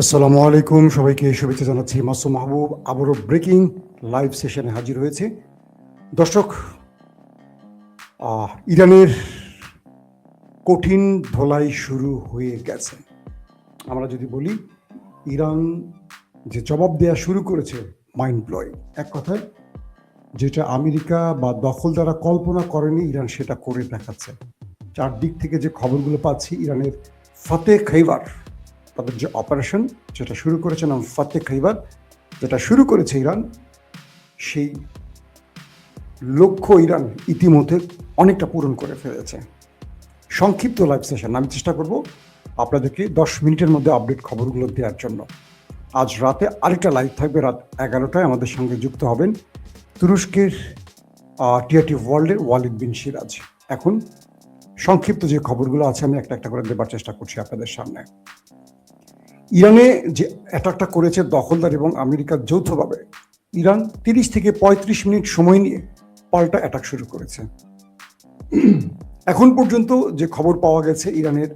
আসসালামু আলাইকুম, সবাইকে শুভেচ্ছা জানাচ্ছি। মাসুম মাহবুব আবারও ব্রেকিং লাইভ সেশনে হাজির হয়েছে। দর্শক, ইরানের কঠিন ধোলাই শুরু হয়ে গেছে। আমরা যদি বলি ইরান যে জবাব দেওয়া শুরু করেছে, মাইন্ড ব্লোয়িং। এক কথায় যেটা আমেরিকা বা দখলদাররা কল্পনা করেনি, ইরান সেটা করে দেখাচ্ছে। চারদিক থেকে যে খবরগুলো পাচ্ছি, ইরানের ফতে খাইবার, তাদের যে অপারেশন যেটা শুরু করেছে নাম ফতে খাইবার, যেটা শুরু করেছে ইরান, সেই লক্ষ্য ইরান ইতিমধ্যে অনেকটা পূরণ করে ফেলেছে। সংক্ষিপ্ত লাইভ সেশন আমি চেষ্টা করব আপনাদেরকে 10 মিনিটের মধ্যে আপডেট খবরগুলো দেওয়ার জন্য। আজ রাতে আরেকটা লাইভ থাকবে রাত 11টায়। আমাদের সঙ্গে যুক্ত হবেন তুরস্কের টিআরটি ওয়ার্ল্ডের ওয়ালিদ বিন সিরাজ। এখন সংক্ষিপ্ত যে খবরগুলো আছে আমি একটা একটা করে দেবার চেষ্টা করছি আপনাদের সামনে। ইরানে যে অ্যাটাকটা করেছে দখলদার এবং আমেরিকার যৌথভাবে, ইরান 30 থেকে 35 মিনিট সময় নিয়ে পাল্টা অ্যাটাক শুরু করেছে। এখন পর্যন্ত যে খবর পাওয়া গেছে, ইরানের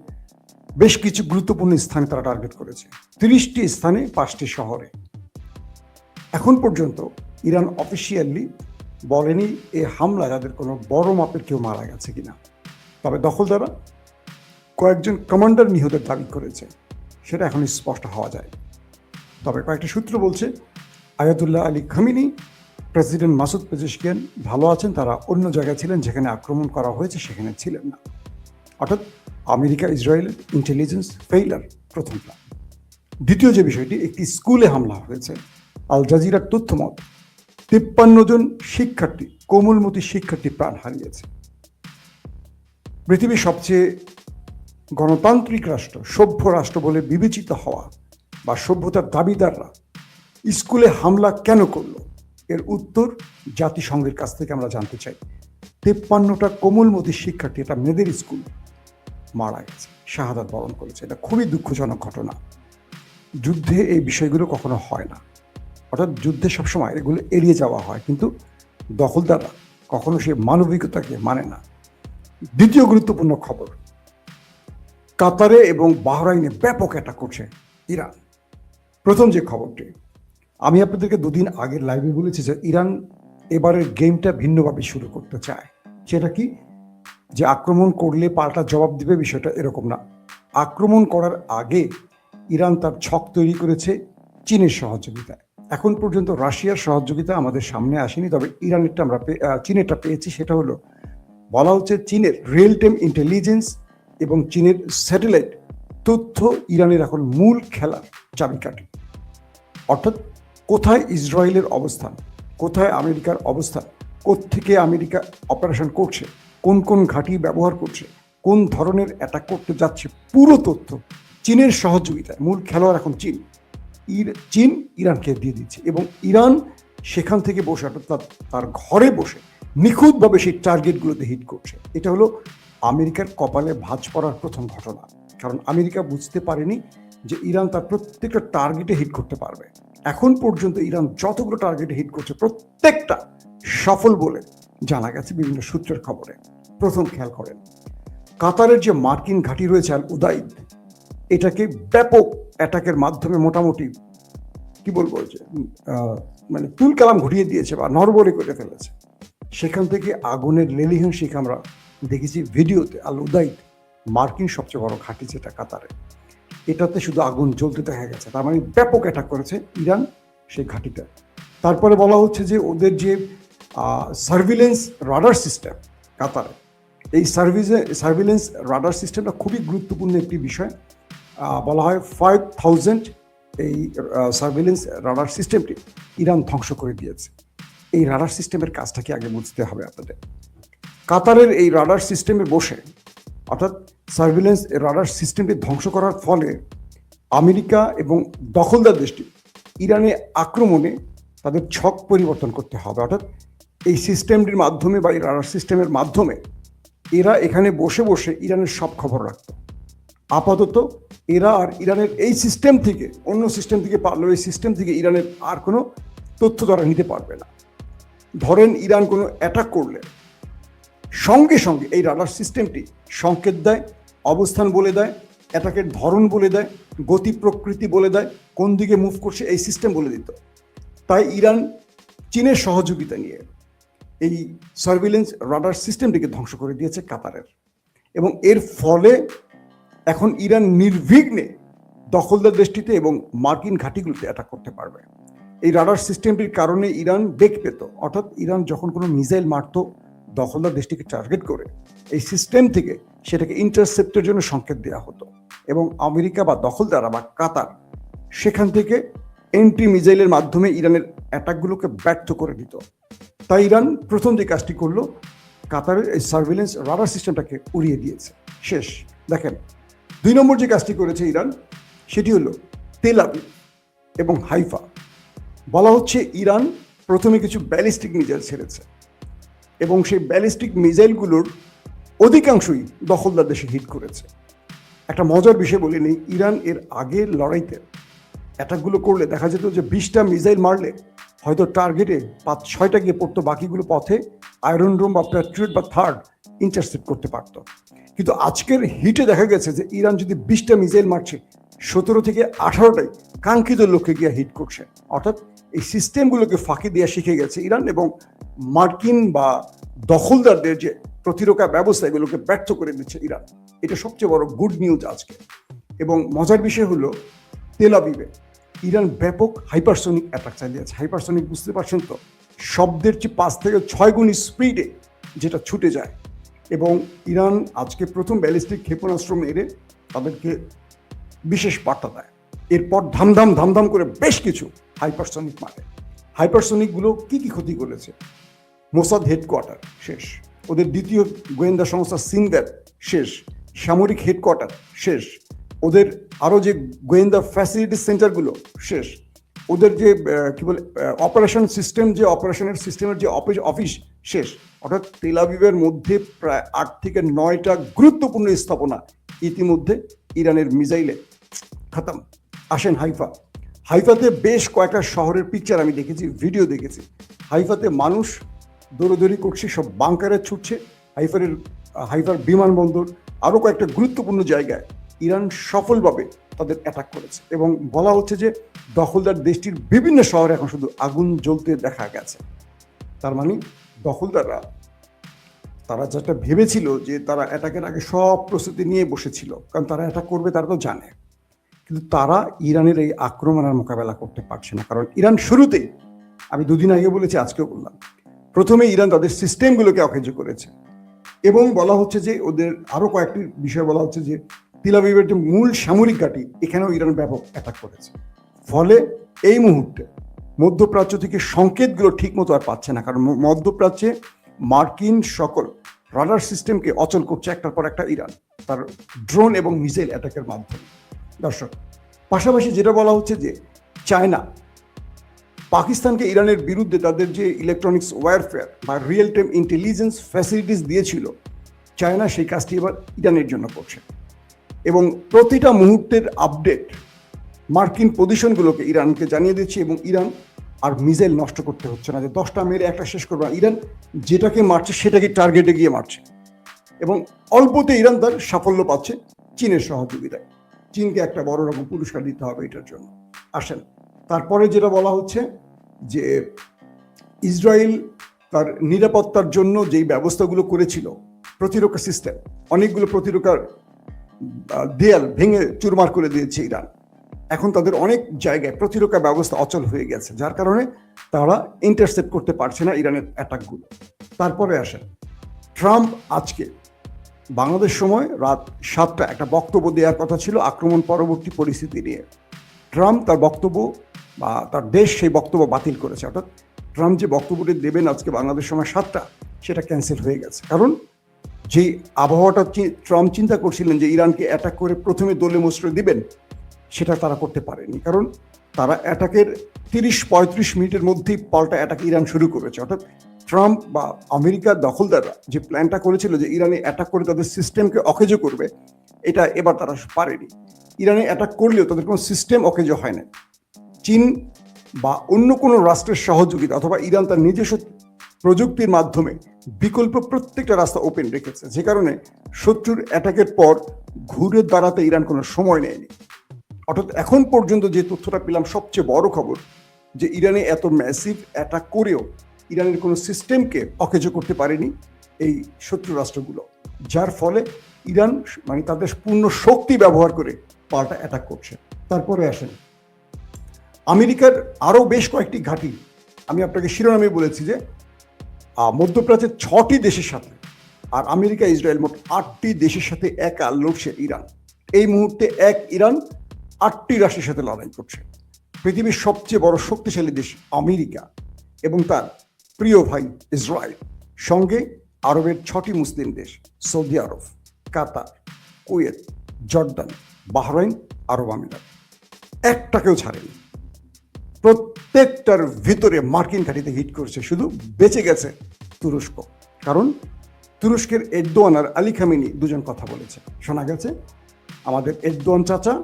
বেশ কিছু গুরুত্বপূর্ণ স্থানে তারা টার্গেট করেছে, 30টি স্থানে 5টি শহরে। এখন পর্যন্ত ইরান অফিসিয়ালি বলেনি এই হামলা যাদের কোনো বড় মাপের কেউ মারা গেছে কিনা, তবে দখলদাররা কয়েকজন কমান্ডার নিহতের দাবি করেছে, সেটা এখন স্পষ্ট হওয়া যায়। তবে কয়েকটা সূত্র বলছে Ayatollah Ali Khamenei, president Masoud Pezeshkian ভালো আছেন, তারা অন্য জায়গায় ছিলেন, যেখানে আক্রমণ করা হয়েছে সেখানে ছিলেন না। অর্থাৎ আমেরিকা ইসরায়েলের ইন্টেলিজেন্স ফেইলার প্রথম প্ল্যান। দ্বিতীয় যে বিষয়টি, একটি স্কুলে হামলা হয়েছে। আল জাজিরার তথ্য মত 53 জন শিক্ষার্থী, কোমলমতি শিক্ষার্থী প্রাণ হারিয়েছে। পৃথিবীর সবচেয়ে গণতান্ত্রিক রাষ্ট্র, সভ্য রাষ্ট্র বলে বিবেচিত হওয়া বা সভ্যতার দাবিদাররা স্কুলে হামলা কেন করলো, এর উত্তর জাতিসংঘের কাছ থেকে আমরা জানতে চাই। 53টা কোমলমতি শিক্ষার্থী, এটা মেয়েদের স্কুল, মারা গেছে, শাহাদাত বরণ করেছে। এটা খুবই দুঃখজনক ঘটনা। যুদ্ধে এই বিষয়গুলো কখনো হয় না, অর্থাৎ যুদ্ধে সবসময় এগুলো এড়িয়ে যাওয়া হয়, কিন্তু দখলদাররা কখনো সে মানবিকতাকে মানে না। দ্বিতীয় গুরুত্বপূর্ণ খবর, কাতারে এবং বাহরাইনে ব্যাপক অ্যাটাক করছে ইরান। প্রথম যে খবরটি, আমি আপনাদেরকে দুদিন আগের লাইভে বলেছি যে ইরান এবারের গেমটা ভিন্নভাবে শুরু করতে চায়। সেটা কি, যে আক্রমণ করলে পাল্টা জবাব দিবে, বিষয়টা এরকম না। আক্রমণ করার আগে ইরান তার ছক তৈরি করেছে চীনের সহযোগিতায়। এখন পর্যন্ত রাশিয়ার সহযোগিতা আমাদের সামনে আসেনি, তবে ইরানেরটা আমরা চীনেরটা পেয়েছি। সেটা হলো, বলা হচ্ছে চীনের রিয়েল টাইম ইন্টেলিজেন্স এবং চীনের স্যাটেলাইট তথ্য ইরানের এখন মূল খেলার চাবিকাঠি। অর্থাৎ কোথায় ইসরায়েলের অবস্থান, কোথায় আমেরিকার অবস্থান, কোত্থেকে আমেরিকা অপারেশন করছে, কোন কোন ঘাঁটি ব্যবহার করছে, কোন ধরনের অ্যাটাক করতে যাচ্ছে, পুরো তথ্য চীনের সহযোগিতায়। মূল খেলোয়াড় এখন চীন। চীন ইরানকে দিয়ে দিচ্ছে এবং ইরান সেখান থেকে বসে, অর্থাৎ তার ঘরে বসে নিখুঁতভাবে সেই টার্গেটগুলোতে হিট করছে। এটা হলো আমেরিকার কপালে ভাঁজ পড়ার প্রথম ঘটনা, কারণ আমেরিকা বুঝতে পারেনি যে ইরান তার প্রত্যেকটা টার্গেটে হিট করতে পারবে। এখন পর্যন্ত ইরান যতগুলো টার্গেটে হিট করছে প্রত্যেকটা সফল বলে জানা গেছে বিভিন্ন সূত্রের খবরে। প্রথম খেয়াল করেন, কাতারের যে মার্কিন ঘাঁটি রয়েছে আল উদাইদ, এটাকে ব্যাপক অ্যাটাকের মাধ্যমে মোটামুটি কি বলবো, যে মানে তুল কালাম ঘটিয়ে দিয়েছে বা নরবরে করে ফেলেছে। সেখান থেকে আগুনের লেলিহান শিখ আমরা দেখেছি ভিডিওতে। আল উদাইদ মার্কিন সবচেয়ে বড় ঘাঁটি, যেটা কাতারে, এটাতে শুধু আগুন জ্বলতে দেখা গেছে। তার মানে ব্যাপক অ্যাটাক করেছে ইরান সেই ঘাঁটিটা। তারপরে বলা হচ্ছে যে ওদের যে সার্ভিলেন্স রাডার সিস্টেম কাতারে, এই সার্ভিলেন্স রাডার সিস্টেমটা খুবই গুরুত্বপূর্ণ একটি বিষয়। বলা হয় 5000 এই সার্ভিলেন্স রাডার সিস্টেমটি ইরান ধ্বংস করে দিয়েছে। এই রাডার সিস্টেমের কাজটা কি আগে বুঝতে হবে আপনাদের। কাতারের এই রাডার সিস্টেমে বসে, অর্থাৎ সার্ভিলেন্স রাডার সিস্টেমটি ধ্বংস করার ফলে আমেরিকা এবং দখলদার দেশটি ইরানে আক্রমণে তাদের ছক পরিবর্তন করতে হবে। অর্থাৎ এই সিস্টেমটির মাধ্যমে বা এই রাডার সিস্টেমের মাধ্যমে এরা এখানে বসে বসে ইরানের সব খবর রাখত। আপাতত এরা আর ইরানের এই সিস্টেম থেকে, অন্য সিস্টেম থেকে পারলেও এই সিস্টেম থেকে ইরানের আর কোনো তথ্য তারা নিতে পারবে না। ধরেন ইরান কোনো অ্যাটাক করলে সঙ্গে সঙ্গে এই রাডার সিস্টেমটি সংকেত দেয়, অবস্থান বলে দেয়, অ্যাটাকের ধরন বলে দেয়, গতি প্রকৃতি বলে দেয়, কোন দিকে মুভ করছে এই সিস্টেম বলে দিত। তাই ইরান চীনের সহযোগিতা নিয়ে এই সার্ভিলেন্স রাডার সিস্টেমটিকে ধ্বংস করে দিয়েছে কাতারের, এবং এর ফলে এখন ইরান নির্বিঘ্নে দখলদার দেশটিতে এবং মার্কিন ঘাঁটিগুলোতে অ্যাটাক করতে পারবে। এই রাডার সিস্টেমটির কারণে ইরান বেগ পেত, অর্থাৎ ইরান যখন কোনো মিসাইল মারত দখলদার দেশটিকে টার্গেট করে, এই সিস্টেম থেকে সেটাকে ইন্টারসেপ্টের জন্য সংকেত দেওয়া হতো, এবং আমেরিকা বা দখলদাররা বা কাতার সেখান থেকে এন্ট্রি মিসাইলের মাধ্যমে ইরানের অ্যাটাকগুলোকে ব্যর্থ করে দিত। তাই ইরান প্রথম যে কাজটি করলো, কাতারের এই সার্ভিলেন্স রাডার সিস্টেমটাকে উড়িয়ে দিয়েছে। শেষ। দেখেন, 2 নম্বর যে কাজটি করেছে ইরান, সেটি হলো তেল আবিব এবং হাইফা। বলা হচ্ছে ইরান প্রথমে কিছু ব্যালিস্টিক মিসাইল ছেড়েছে, এবং সেই ব্যালিস্টিক মিসাইলগুলোর অধিকাংশই দখলদার দেশে হিট করেছে। একটা মজার বিষয় বলে নেই, ইরান এর আগের লড়াইতে অ্যাটাকগুলো করলে দেখা যেত যে 20টা মিসাইল মারলে হয়তো টার্গেটে 5-6টা গিয়ে পড়তো, বাকিগুলো পথে আয়রন ডোম বা প্যাট্রিয়ট বা থার্ড ইন্টারসেপ্ট করতে পারত। কিন্তু আজকের হিটে দেখা গেছে যে ইরান যদি 20টা মিসাইল মারছে, 17 থেকে 18টাই কাঙ্ক্ষিত লক্ষ্যে গিয়ে হিট করছে। অর্থাৎ এই সিস্টেমগুলোকে ফাঁকি দিয়ে শিখে গেছে ইরান, এবং মার্কিন বা দখলদারদের যে প্রতিরক্ষা ব্যবস্থা এগুলোকে ব্যর্থ করে দিচ্ছে ইরান। এটা সবচেয়ে বড় গুড নিউজ আজকে। এবং মজার বিষয় হলো, তেল আবিবে ইরান ব্যাপক হাইপারসোনিক অ্যাটাক চালিয়েছে। হাইপারসোনিক বুঝতে পারছেন তো, শব্দের চেয়ে 5 থেকে 6 গুণ স্পিডে যেটা ছুটে যায়। এবং ইরান আজকে প্রথম ব্যালিস্টিক ক্ষেপণাস্ত্র মেরে তাদেরকে বিশেষ বার্তা দেয়। এরপর ধামধাম ধামধাম করে বেশ কিছু হাইপারসোনিক মারে। হাইপারসোনিকগুলো কি কি ক্ষতি করেছে? মোসাদ হেডকোয়ার্টার শেষ, ওদের দ্বিতীয় গোয়েন্দা সংস্থা সিনদার শেষ, সামরিক হেডকোয়ার্টার শেষ, ওদের আরও যে গোয়েন্দা ফ্যাসিলিটি সেন্টারগুলো শেষ, ওদের যে কি বলে অপারেশন সিস্টেম, যে অপারেশনের সিস্টেমের যে অফিস শেষ। অর্থাৎ তেল আবিবের মধ্যে প্রায় 8 থেকে 9টা গুরুত্বপূর্ণ স্থাপনা ইতিমধ্যে ইরানের মিসাইলে খতম। আসেন হাইফাতে বেশ কয়েকটা শহরের পিকচার আমি দেখেছি, ভিডিও দেখেছি। হাইফাতে মানুষ দৌড়দৌড়ি করছে, সব বাংকারে ছুটছে। হাইফার বিমানবন্দর, আরও কয়েকটা গুরুত্বপূর্ণ জায়গায় ইরান সফলভাবে তাদের অ্যাটাক করেছে, এবং বলা হচ্ছে যে দখলদার দেশটির বিভিন্ন শহরে এখন শুধু আগুন জ্বলতে দেখা গেছে। তার মানে দখলদাররা তারা যেটা ভেবেছিল যে তারা অ্যাটাকের আগে সব প্রস্তুতি নিয়ে বসেছিল, কারণ তারা অ্যাটাক করবে তারা তো জানে, কিন্তু তারা ইরানের এই আক্রমণের মোকাবেলা করতে পারছে না। কারণ ইরান শুরুতেই, আমি 2 দিন আগে বলেছি, আজকেও বললাম, প্রথমে ইরান তাদের সিস্টেমগুলোকে অকেজো করেছে, এবং বলা হচ্ছে যে ওদের আরও কয়েকটি বিষয় বলা হচ্ছে যে তেল আবিবের যে মূল সামরিক ঘাঁটি, এখানেও ইরান ব্যাপক অ্যাটাক করেছে। ফলে এই মুহূর্তে মধ্যপ্রাচ্য থেকে সংকেতগুলো ঠিক মতো আর পাচ্ছে না, কারণ মধ্যপ্রাচ্যে মার্কিন সকল রাডার সিস্টেমকে অচল করছে একটার পর একটা ইরান তার ড্রোন এবং মিসাইল অ্যাটাকের মাধ্যমে। দর্শক, পাশাপাশি যেটা বলা হচ্ছে যে চায়না পাকিস্তানকে ইরানের বিরুদ্ধে তাদের যে ইলেকট্রনিক্স ওয়ারফেয়ার বা রিয়েল টাইম ইন্টেলিজেন্স ফ্যাসিলিটিস দিয়েছিল, চায়না সেই কাজটি এবার ইরানের জন্য করছে, এবং প্রতিটা মুহূর্তের আপডেট মার্কিন পজিশনগুলোকে ইরানকে জানিয়ে দিচ্ছে, এবং ইরান আর মিসাইল নষ্ট করতে হচ্ছে না যে 10টা মেরে একটা শেষ করবে। ইরান যেটাকে মারছে সেটাকে টার্গেটে গিয়ে মারছে, এবং অল্পতে ইরান তার সাফল্য পাচ্ছে চীনের সহযোগিতায়। চীনকে একটা বড় রকম পুরস্কার দিতে হবে এটার জন্য। আসেন, তারপরে যেটা বলা হচ্ছে যে ইসরায়েল তার নিরাপত্তার জন্য যেই ব্যবস্থাগুলো করেছিল, প্রতিরক্ষা সিস্টেম, অনেকগুলো প্রতিরক্ষার দেয়াল ভেঙে চুরমার করে দিয়েছে ইরান। এখন তাদের অনেক জায়গায় প্রতিরক্ষা ব্যবস্থা অচল হয়ে গেছে, যার কারণে তারা ইন্টারসেপ্ট করতে পারছে না ইরানের অ্যাটাকগুলো। তারপরে আসেন, ট্রাম্প আজকে বাংলাদেশ সময় রাত 7টা একটা বক্তব্য দেওয়ার কথা ছিল আক্রমণ পরবর্তী পরিস্থিতি নিয়ে। ট্রাম্প তার বক্তব্য বা তার দেশ সেই বক্তব্য বাতিল করেছে। অর্থাৎ ট্রাম্প যে বক্তব্যটি দেবেন আজকে বাংলাদেশ সময় 7টা, সেটা ক্যান্সেল হয়ে গেছে। কারণ যে আবহাওয়াটা ট্রাম্প চিন্তা করছিলেন যে ইরানকে অ্যাটাক করে প্রথমে দলে মোচড়ে দিবেন, সেটা তারা করতে পারেনি। কারণ তারা অ্যাটাকের 30-35 মিনিটের মধ্যেই পাল্টা অ্যাটাক ইরান শুরু করেছে। অর্থাৎ ট্রাম্প বা আমেরিকার দখলদাররা যে প্ল্যানটা করেছিল যে ইরানে অ্যাটাক করে তাদের সিস্টেমকে অকেজো করবে, এটা এবার তারা পারেনি। ইরানে অ্যাটাক করলেও তাদের কোনো সিস্টেম অকেজো হয় না। চীন বা অন্য কোনো রাষ্ট্রের সহযোগিতা অথবা ইরান তার নিজস্ব প্রযুক্তির মাধ্যমে বিকল্প প্রত্যেকটা রাস্তা ওপেন রেখেছে, যে কারণে শত্রুর অ্যাটাকের পর ঘুরে দাঁড়াতে ইরান কোনো সময় নেয়নি। অর্থাৎ এখন পর্যন্ত যে তথ্যটা পেলাম, সবচেয়ে বড় খবর যে ইরানে এত ম্যাসিভ অ্যাটাক করেও ইরানের কোনো সিস্টেমকে অকেজ করতে পারেনি এই শত্রু রাষ্ট্রগুলো, যার ফলে ইরান মানে তাদের পূর্ণ শক্তি ব্যবহার করে পাল্টা অ্যাটাক করছে। তারপরে আসেন আমেরিকার আরও বেশ কয়েকটি ঘাঁটি। আমি আপনাকে শিরোনামে বলেছি যে মধ্যপ্রাচ্যের 6টি দেশের সাথে, আর আমেরিকা ইসরায়েল মোট 8টি দেশের সাথে একা লড়ছে ইরান। এই মুহূর্তে এক ইরান 8টি রাষ্ট্রের সাথে লড়াই করছে। পৃথিবীর সবচেয়ে বড় শক্তিশালী দেশ আমেরিকা এবং তার প্রিয় ভাই ইসরায়েল, সঙ্গে আরবের 6টি মুসলিম দেশ সৌদি আরব, কাতার, কুয়েত, জর্দান, বাহরাইন, আরব আমিরাত, একটাকেও ছাড়েনি। প্রত্যেকটার ভিতরে মার্কিন ঘাঁটিতে হিট করছে। শুধু বেঁচে গেছে তুরস্ক, কারণ তুরস্কের এরদোয়ান আর আলী খামেনি দুজন কথা বলেছে। শোনা গেছে আমাদের এরদোয়ান চাচা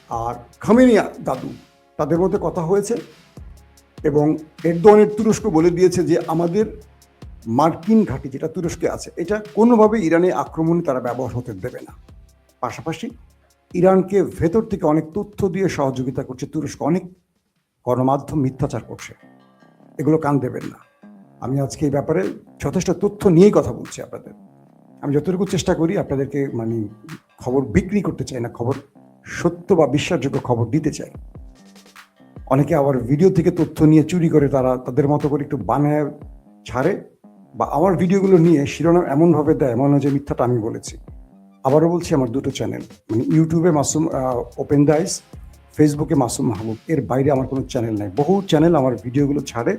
আর খামেনিয়া দাদু, তাদের মধ্যে কথা হয়েছে এবং এরদোয়ানের তুরস্ক বলে দিয়েছে যে আমাদের মার্কিন ঘাঁটি যেটা তুরস্কে আছে, এটা কোনোভাবে ইরানে আক্রমণে তারা ব্যবহার হতে দেবে না। পাশাপাশি ইরানকে ভেতর থেকে অনেক তথ্য দিয়ে সহযোগিতা করছে তুরস্ক। অনেক গণমাধ্যম মিথ্যাচার করছে, এগুলো কান দেবেন না। আমি আজকে এই ব্যাপারে যথেষ্ট তথ্য নিয়েই কথা বলছি আপনাদের। আমি যতটুকু চেষ্টা করি আপনাদেরকে মানে খবর বিক্রি করতে চাই না, খবর সত্য বা বিশ্বাসযোগ্য খবর দিতে চাই। অনেকে আবার ভিডিও থেকে তথ্য নিয়ে চুরি করে তারা তাদের মতো করে একটু বানায় ছাড়ে, বা আমার ভিডিওগুলো নিয়ে শিরোনাম এমনভাবে দেয় মনে হয় যে মিথ্যাটা আমি বলেছি। আবারও বলছি, আমার দুটো চ্যানেল, মানে ইউটিউবে মাসুম ওপেন দ্য আইস, ফেসবুকে মাসুম মাহবুব, এর বাইরে আমার কোনো চ্যানেল নাই। বহু চ্যানেল আমার ভিডিওগুলো ছাড়ে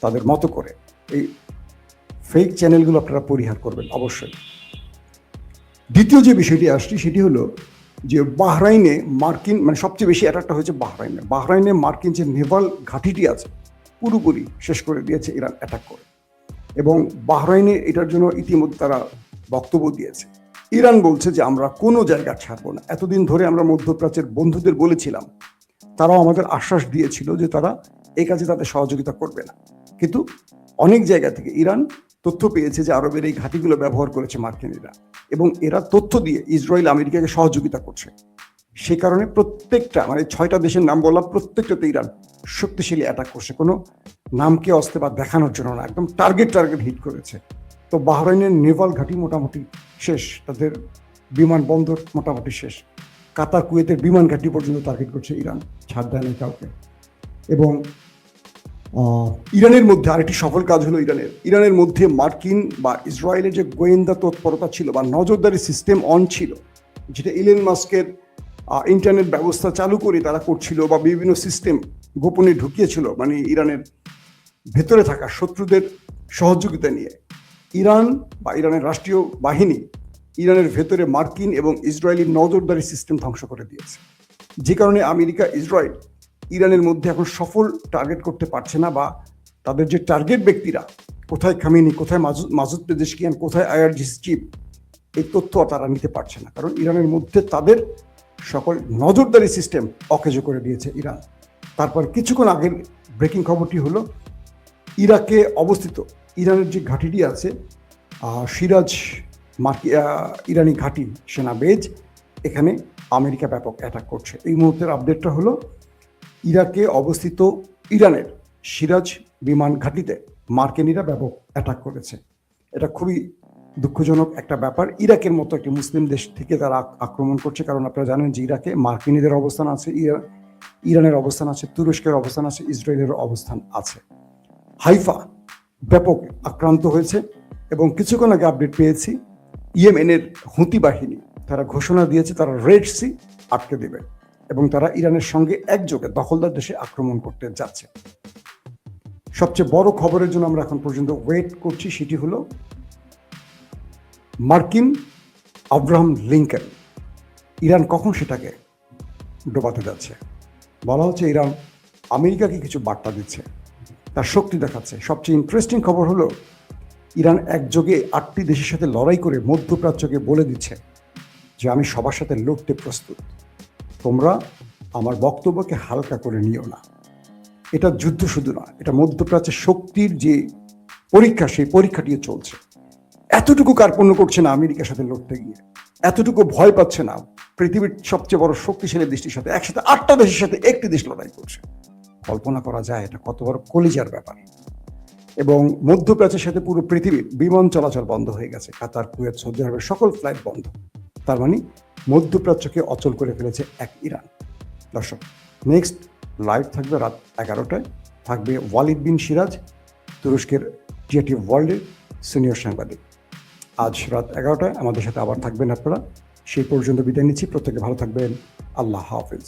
তাদের মতো করে। এই ফেক চ্যানেলগুলো আপনারা পরিহার করবেন অবশ্যই। দ্বিতীয় যে বিষয়টি আসছি সেটি হলো যে বাহরাইনে মার্কিন মানে সবচেয়ে বেশি অ্যাটাকটা হয়েছে বাহরাইনে মার্কিন যে নেভাল ঘাঁটিটি আছে পুরোপুরি শেষ করে দিয়েছে ইরান অ্যাটাক করে। এবং বাহরাইনে এটার জন্য ইতিমধ্যে তারা বক্তব্য দিয়েছে। ইরান বলছে যে আমরা কোনো জায়গা ছাড়বো না। এতদিন ধরে আমরা মধ্যপ্রাচ্যের বন্ধুদের বলেছিলাম, তারাও আমাদের আশ্বাস দিয়েছিল যে তারা এই কাজে তাদের সহযোগিতা করবে না, কিন্তু অনেক জায়গা থেকে ইরান তথ্য পেয়েছে যে আরবের এই ঘাঁটিগুলো ব্যবহার করেছে মার্কিনীরা, এবং এরা তথ্য দিয়ে ইসরায়েল আমেরিকাকে সহযোগিতা করছে। সে কারণে প্রত্যেকটা মানে 6টা দেশের নাম বললাম, প্রত্যেকটাতে ইরান শক্তিশালী অ্যাটাক করছে, কোনো নামকে অস্তে বা দেখানোর জন্য না, একদম টার্গেট হিট করেছে। তো বাহরাইনের নেভাল ঘাঁটি মোটামুটি শেষ, তাদের বিমানবন্দর মোটামুটি শেষ, কাতার কুয়েতের বিমান ঘাঁটি পর্যন্ত টার্গেট করছে ইরান, ছাড় দেয়নি কাউকে। এবং ইরানের মধ্যে আরেকটি সফল কাজ হলো ইরানের মধ্যে মার্কিন বা ইসরায়েলের যে গোয়েন্দা তৎপরতা ছিল বা নজরদারি সিস্টেম অন ছিল, যেটা ইলন মাস্কের ইন্টারনেট ব্যবস্থা চালু করে তারা করছিল, বা বিভিন্ন সিস্টেম গোপনে ঢুকিয়েছিল মানে ইরানের ভেতরে থাকা শত্রুদের সহযোগিতা নিয়ে। ইরান বা ইরানের রাষ্ট্রীয় বাহিনী ইরানের ভেতরে মার্কিন এবং ইসরায়েলি নজরদারি সিস্টেম ধ্বংস করে দিয়েছে, যে কারণে আমেরিকা ইসরায়েল ইরানের মধ্যে এখন সফল টার্গেট করতে পারছে না, বা তাদের যে টার্গেট ব্যক্তিরা কোথায় খামেনি, কোথায় মাসুদ পেজেশকিয়ান, কোথায় আইআরজিসি চিফ, এই তথ্য তারা নিতে পারছে না, কারণ ইরানের মধ্যে তাদের সকল নজরদারি সিস্টেম অকেজো করে দিয়েছে ইরান। তারপর কিছুক্ষণ আগের ব্রেকিং খবরটি হলো ইরাকে অবস্থিত ইরানের যে ঘাঁটিটি আছে সিরাজ ইরানি ঘাঁটি সেনা বেজ, এখানে আমেরিকা ব্যাপক অ্যাটাক করছে। এই মুহূর্তের আপডেটটা হলো ইরাকে অবস্থিত ইরানের সিরাজ বিমান ঘাঁটিতে মার্কিনীরা ব্যাপক অ্যাটাক করেছে। এটা খুবই দুঃখজনক একটা ব্যাপার। ইরাকের মতো একটি মুসলিম দেশ থেকে তারা আক্রমণ করছে, কারণ আপনারা জানেন যে ইরাকে মার্কিনীদের অবস্থান আছে, ইরানের অবস্থান আছে, তুরস্কের অবস্থান আছে, ইসরায়েলের অবস্থান আছে। হাইফা ব্যাপক আক্রান্ত হয়েছে, এবং কিছুক্ষণ আগে আপডেট পেয়েছি ইয়েমেনের হুতি বাহিনী তারা ঘোষণা দিয়েছে তারা রেড সি আটকে দেবে, এবং তারা ইরানের সঙ্গে একযোগে দখলদার দেশে আক্রমণ করতে যাচ্ছে। সবচেয়ে বড় খবরের জন্য আমরা এখন পর্যন্ত ওয়েট করছি, সেটি হলো মার্কিন আব্রাহাম লিঙ্কন, ইরান কখন সেটাকে ডোবাতে যাচ্ছে। বলা হচ্ছে ইরান আমেরিকাকে কিছু বার্তা দিচ্ছে, তার শক্তি দেখাচ্ছে। সবচেয়ে ইন্টারেস্টিং খবর হলো ইরান একযোগে 8টি দেশের সাথে লড়াই করে মধ্যপ্রাচ্যকে বলে দিচ্ছে যে আমি সবার সাথে লড়তে প্রস্তুত, তোমরা আমার বক্তব্যকে হালকা করে নিও না। এটা যুদ্ধ শুধু না, এটা মধ্যপ্রাচ্যের শক্তির যে পরীক্ষা, সেই পরীক্ষাটি চলছে। এতটুকু কার্পণ্য করছে না আমেরিকার সাথে লড়তে গিয়ে, এতটুকু ভয় পাচ্ছে না পৃথিবীর সবচেয়ে বড় শক্তিশালী দেশটির সাথে, একসাথে 8টা দেশের সাথে একটি দেশ লড়াই করছে। কল্পনা করা যায় এটা কত বড় কলিজার ব্যাপার। এবং মধ্যপ্রাচ্যের সাথে পুরো পৃথিবীর বিমান চলাচল বন্ধ হয়ে গেছে, কাতার, কুয়েত, সৌদি আরবের সকল ফ্লাইট বন্ধ। তার মানে মধ্যপ্রাচ্যকে অচল করে ফেলেছে এক ইরান। দর্শক, নেক্সট লাইভ থাকবে রাত 11টায়, থাকবে ওয়ালিদ বিন সিরাজ, তুরস্কের টিআরটি ওয়ার্ল্ডের সিনিয়র সাংবাদিক। আজ রাত 11টায় আমাদের সাথে আবার থাকবেন আপনারা। সেই পর্যন্ত বিদায় নিচ্ছি, প্রত্যেকে ভালো থাকবেন। আল্লাহ হাফেজ।